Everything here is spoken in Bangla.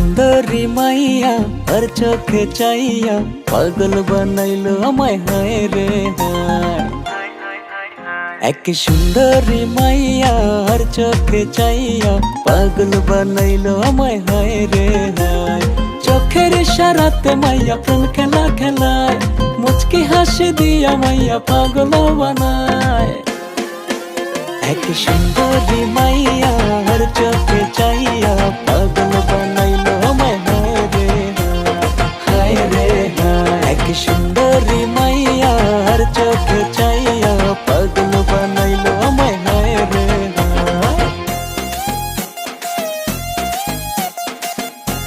সুন্দরী মাইয়া আর চোখে চাইয়া পাগল বানাইলো আমায় হায় রে হায়। এক সুন্দরী মাইয়া আর চোখে চাইয়া পাগল বানাইলো আমায় হায় রে হায়। চোখের ইশারাতে মাইয়া প্রেম খেলা খেলায়, মুচকি হাসি দিয়া মাইয়া পাগল বানায়। এক সুন্দরী মাইয়া আর চোখে চাইয়া